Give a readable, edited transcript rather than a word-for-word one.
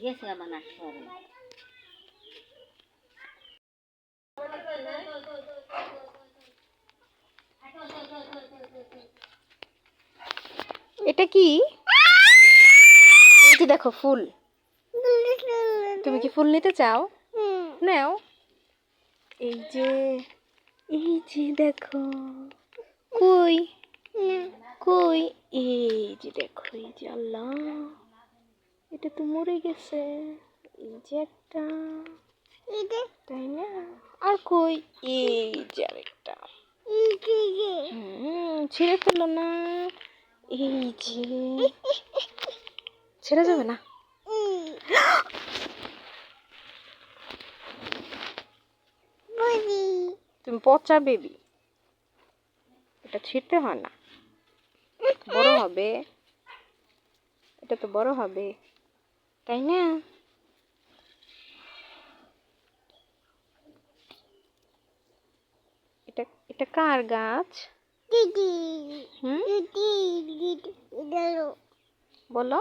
গেছে আমার নাটক হবে। এটা কি? এই যে দেখো ফুল। তুমি কি ফুল নিতে চাও? নাও। এই যে দেখো। কই কই এই যে দেখো, এই যে আল্লাহ, এটা তো মরে গেছে। এই যে একটা, তাই না? আর কই এই যে আরেকটা। ছিঁড়ে ফেলো না। এই যে ছেড়ে যাবে না। তুমি পচা বেবি, এটা ছিঁড়তে হয় না, বড় হবে, এটা তো বড় হবে, তাই না? এটা এটা কার গাছ? বলো।